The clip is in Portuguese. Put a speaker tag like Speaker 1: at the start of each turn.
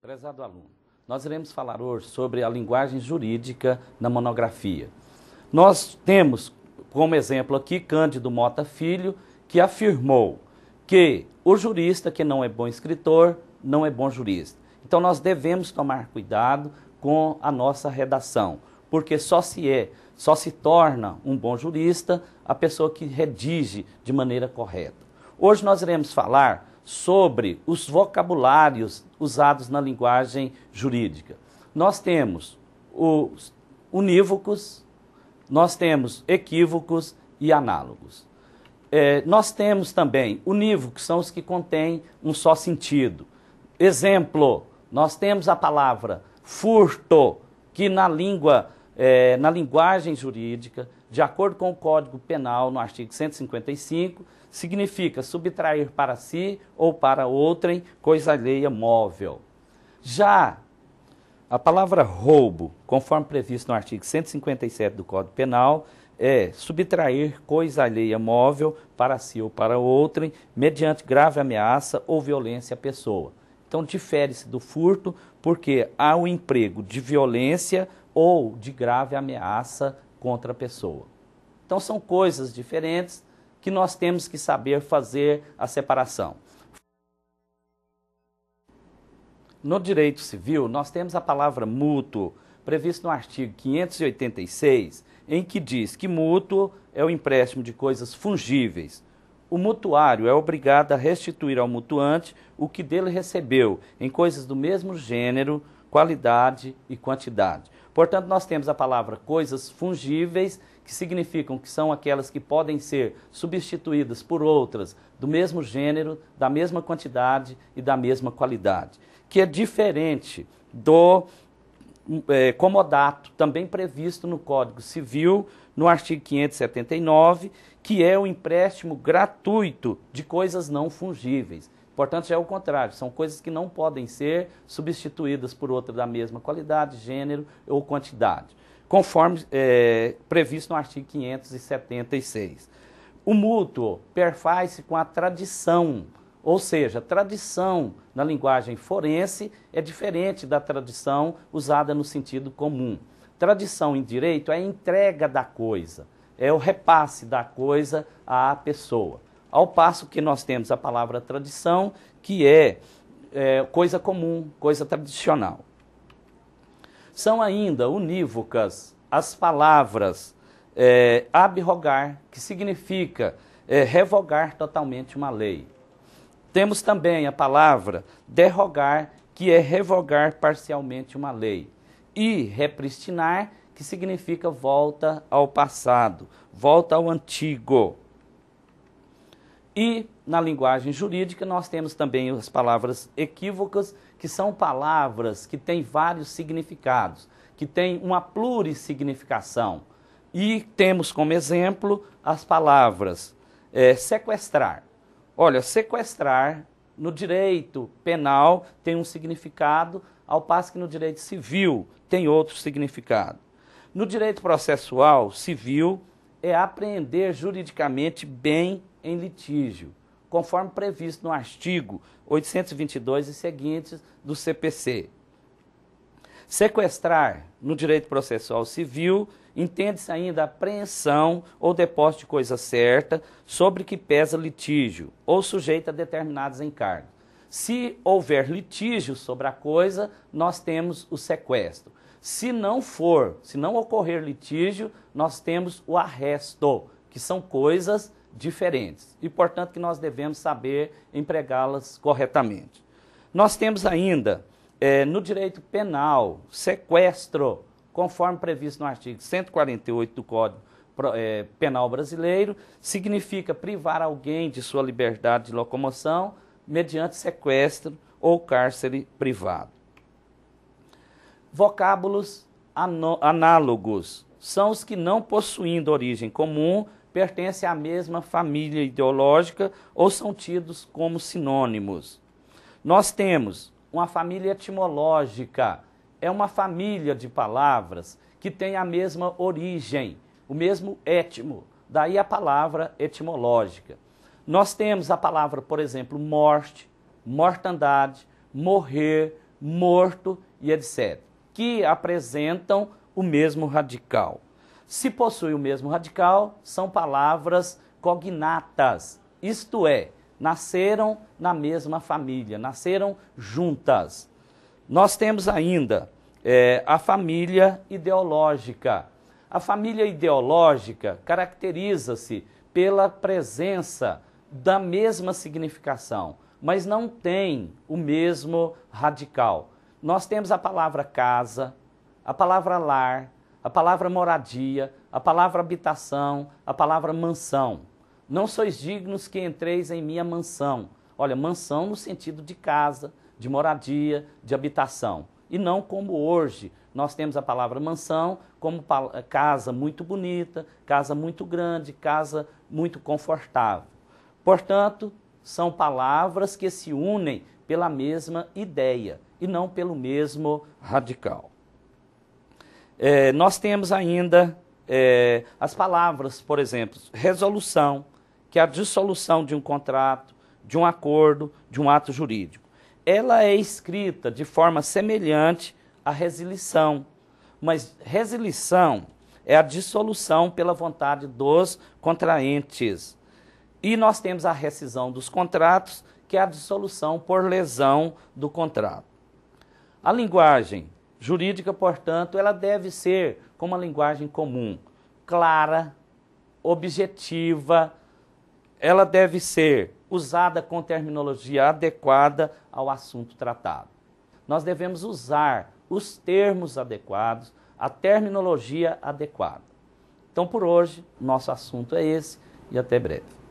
Speaker 1: Prezado aluno, nós iremos falar hoje sobre a linguagem jurídica na monografia. Nós temos como exemplo aqui Cândido Mota Filho, que afirmou que o jurista que não é bom escritor, não é bom jurista. Então nós devemos tomar cuidado com a nossa redação, porque só se torna um bom jurista a pessoa que redige de maneira correta. Hoje nós iremos falar sobre os vocabulários usados na linguagem jurídica. Nós temos os unívocos, nós temos equívocos e análogos. Nós temos também unívocos, são os que contêm um só sentido. Exemplo, nós temos a palavra furto, que na linguagem jurídica, de acordo com o Código Penal, no artigo 155, significa subtrair para si ou para outrem coisa alheia móvel. Já a palavra roubo, conforme previsto no artigo 157 do Código Penal, é subtrair coisa alheia móvel para si ou para outrem, mediante grave ameaça ou violência à pessoa. Então, difere-se do furto porque há o emprego de violência ou de grave ameaça contra a pessoa. Então, são coisas diferentes que nós temos que saber fazer a separação. No direito civil, nós temos a palavra mútuo, previsto no artigo 586, em que diz que mútuo é o empréstimo de coisas fungíveis. O mutuário é obrigado a restituir ao mutuante o que dele recebeu, em coisas do mesmo gênero, qualidade e quantidade. Portanto, nós temos a palavra coisas fungíveis, que significam que são aquelas que podem ser substituídas por outras do mesmo gênero, da mesma quantidade e da mesma qualidade, que é diferente do comodato, também previsto no Código Civil, no artigo 579, que é o empréstimo gratuito de coisas não fungíveis. Portanto, já é o contrário, são coisas que não podem ser substituídas por outra da mesma qualidade, gênero ou quantidade, conforme previsto no artigo 576. O mútuo perfaz-se com a tradição, ou seja, a tradição na linguagem forense é diferente da tradição usada no sentido comum. Tradição em direito é a entrega da coisa, é o repasse da coisa à pessoa. Ao passo que nós temos a palavra tradição, que é coisa comum, coisa tradicional. São ainda unívocas as palavras abrogar, que significa revogar totalmente uma lei. Temos também a palavra derrogar, que é revogar parcialmente uma lei. E repristinar, que significa volta ao passado, volta ao antigo. E na linguagem jurídica nós temos também as palavras equívocas, que são palavras que têm vários significados, que têm uma plurissignificação. E temos como exemplo as palavras sequestrar. Olha, sequestrar no direito penal tem um significado, ao passo que no direito civil tem outro significado. No direito processual civil é apreender juridicamente bem em litígio, conforme previsto no artigo 822 e seguintes do CPC. Sequestrar, no direito processual civil, entende-se ainda a apreensão ou depósito de coisa certa sobre que pesa litígio ou sujeita a determinados encargos. Se houver litígio sobre a coisa, nós temos o sequestro. Se não ocorrer litígio, nós temos o arresto, que são coisas diferentes e, portanto, que nós devemos saber empregá-las corretamente. Nós temos ainda, no direito penal, sequestro, conforme previsto no artigo 148 do Código Penal Brasileiro, significa privar alguém de sua liberdade de locomoção mediante sequestro ou cárcere privado. Vocábulos análogos são os que, não possuindo origem comum, pertencem à mesma família ideológica ou são tidos como sinônimos. Nós temos uma família etimológica, é uma família de palavras que tem a mesma origem, o mesmo étimo, daí a palavra etimológica. Nós temos a palavra, por exemplo, morte, mortandade, morrer, morto e etc., que apresentam o mesmo radical. Se possui o mesmo radical, são palavras cognatas, isto é, nasceram na mesma família, nasceram juntas. Nós temos ainda a família ideológica. A família ideológica caracteriza-se pela presença da mesma significação, mas não tem o mesmo radical. Nós temos a palavra casa, a palavra lar, a palavra moradia, a palavra habitação, a palavra mansão. Não sois dignos que entreis em minha mansão. Olha, mansão no sentido de casa, de moradia, de habitação. E não como hoje nós temos a palavra mansão como casa muito bonita, casa muito grande, casa muito confortável. Portanto, são palavras que se unem pela mesma ideia e não pelo mesmo radical. Nós temos ainda as palavras, por exemplo, resolução, que é a dissolução de um contrato, de um acordo, de um ato jurídico. Ela é escrita de forma semelhante à resilição, mas resilição é a dissolução pela vontade dos contraentes. E nós temos a rescisão dos contratos, que é a dissolução por lesão do contrato. A linguagem jurídica, portanto, ela deve ser como uma linguagem comum, clara, objetiva, ela deve ser usada com terminologia adequada ao assunto tratado. Nós devemos usar os termos adequados, a terminologia adequada. Então, por hoje, nosso assunto é esse e até breve.